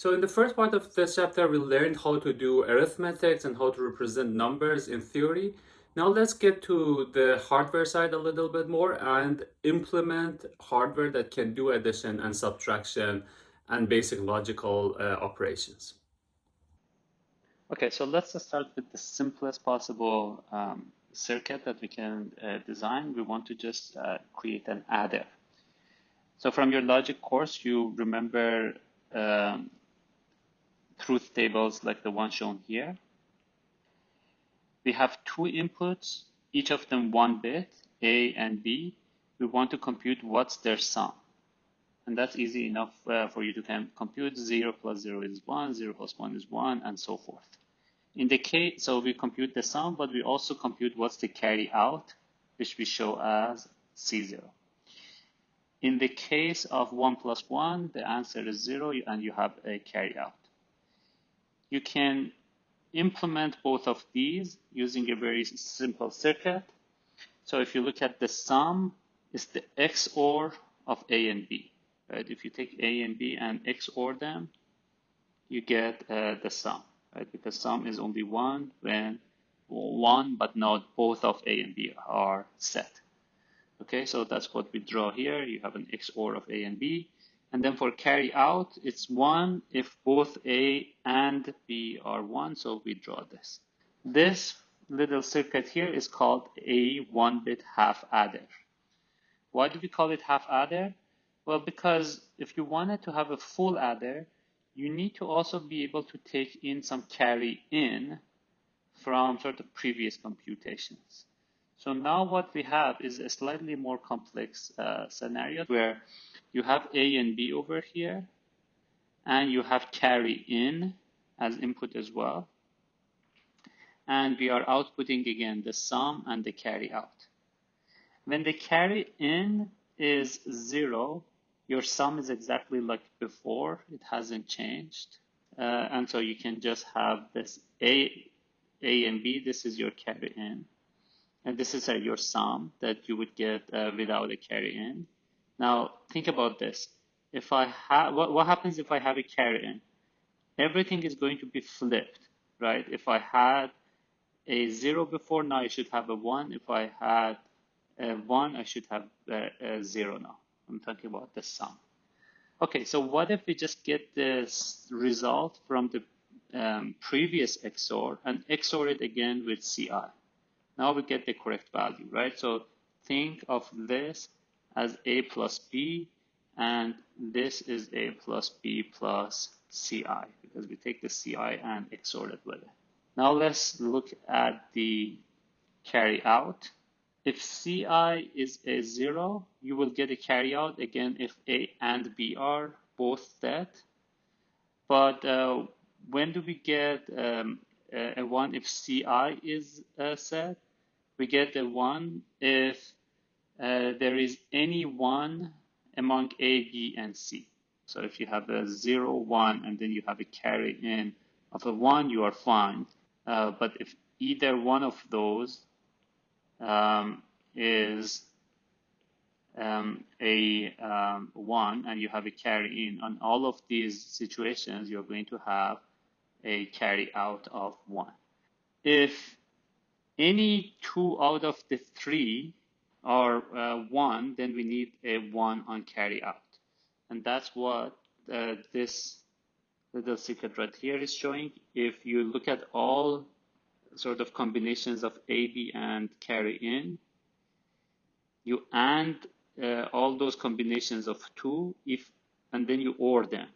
So in the first part of this chapter, we learned how to do arithmetics and how to represent numbers in theory. Now let's get to the hardware side a little bit more and implement hardware that can do addition and subtraction and basic logical operations. Okay, so let's start with the simplest possible circuit that we can design. We want to just create an adder. So from your logic course, you remember truth tables like the one shown here. We have two inputs, each of them 1 bit, A and B. We want to compute what's their sum. And that's easy enough for you to compute. 0 plus 0 is 1, 0 plus 1 is 1, and so forth. In the case, so we compute the sum, but we also compute what's the carry out, which we show as C0. In the case of 1 plus 1, the answer is 0, and you have a carry out. You can implement both of these using a very simple circuit. So if you look at the sum, it's the XOR of A and B. Right? If you take A and B and XOR them, you get the sum. Right? Because sum is only 1 when 1, but not both of A and B are set. Okay, so that's what we draw here. You have an XOR of A and B. And then for carry out, it's 1 if both A and B are 1, so we draw this. This little circuit here is called a 1-bit half adder. Why do we call it half adder? Well, because if you wanted to have a full adder, you need to also be able to take in some carry in from sort of previous computations. So now what we have is a slightly more complex scenario where you have A and B over here, and you have carry in as input as well. And we are outputting again the sum and the carry out. When the carry in is 0, your sum is exactly like before. It hasn't changed. And so you can just have this A and B. This is your carry in. And this is your sum that you would get without a carry in. Now, think about this. If I have, what happens if I have a carry in? Everything is going to be flipped, right? If I had a 0 before, now I should have a 1. If I had a 1, I should have a 0 now. I'm talking about the sum. Okay, so what if we just get this result from the previous XOR and XOR it again with CI? Now we get the correct value, right? So think of this as A plus B, and this is A plus B plus CI, because we take the CI and XOR it with it. Now let's look at the carry out. If CI is a 0, you will get a carry out again if A and B are both set. But when do we get a 1 if CI is set? We get a 1 if there is any 1 among A, B, and C. So if you have a 0, 1, and then you have a carry in of a 1, you are fine. But if either one of those is a 1 and you have a carry in, on all of these situations, you're going to have a carry out of 1. If any 2 out of the 3 are 1, then we need a 1 on carry out. And that's what this little secret right here is showing. If you look at all sort of combinations of A, B, and carry in, you AND all those combinations of 2, and then you OR them.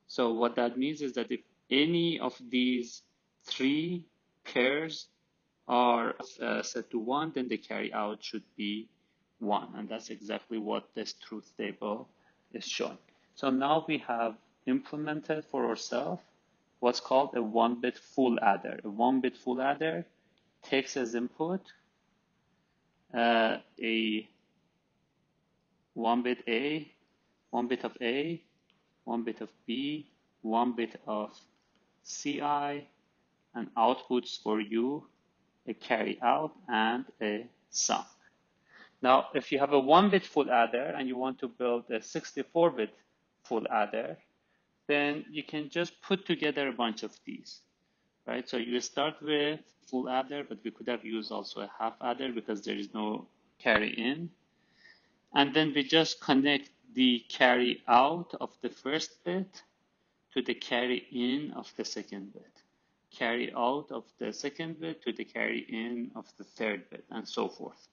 So what that means is that if any of these 3 pairs are set to 1, then the carry out should be 1. And that's exactly what this truth table is showing. So now we have implemented for ourselves what's called a 1-bit full adder. A 1-bit full adder takes as input a 1 bit A, 1 bit of A, 1 bit of B, 1 bit of CI, and outputs for you a carry out and a sum. Now, if you have a 1-bit full adder and you want to build a 64-bit full adder, then you can just put together a bunch of these, right? So you start with full adder, but we could have used also a half adder because there is no carry in. And then we just connect the carry out of the first bit to the carry in of the second bit. Carry out of the second bit to the carry in of the third bit, and so forth.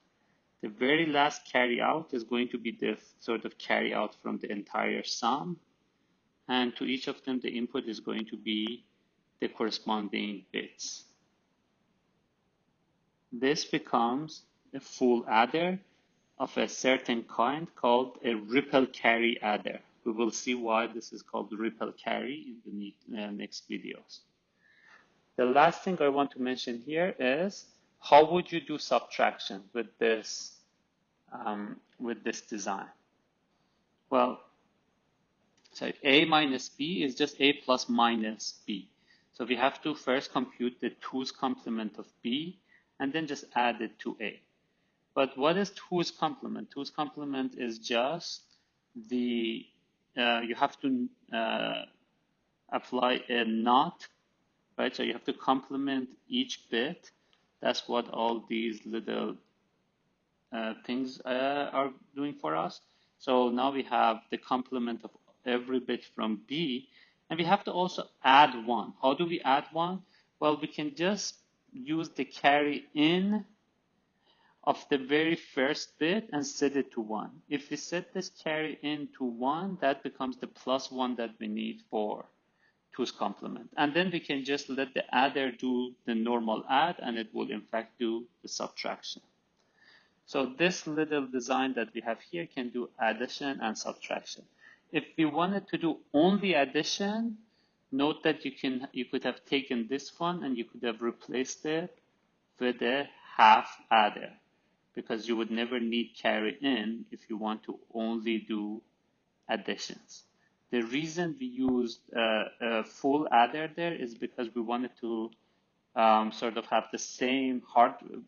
The very last carry out is going to be the sort of carry out from the entire sum. And to each of them, the input is going to be the corresponding bits. This becomes a full adder of a certain kind called a ripple carry adder. We will see why this is called ripple carry in the next videos. The last thing I want to mention here is how would you do subtraction with this design? Well, so A minus B is just A plus minus B. So we have to first compute the 2's complement of B and then just add it to A. But what is 2's complement? 2's complement is just the, you have to apply a not, right? So you have to complement each bit. That's what all these little things are doing for us. So now we have the complement of every bit from B, and we have to also add 1. How do we add 1? Well, we can just use the carry in of the very first bit and set it to 1. If we set this carry in to 1, that becomes the plus 1 that we need for 2's complement. And then we can just let the adder do the normal add, and it will in fact do the subtraction. So this little design that we have here can do addition and subtraction. If we wanted to do only addition, note that you could have taken this one and you could have replaced it with a half adder, because you would never need carry in if you want to only do additions. The reason we used a full adder there is because we wanted to sort of have the same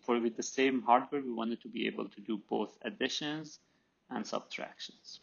with the same hardware, we wanted to be able to do both additions and subtractions.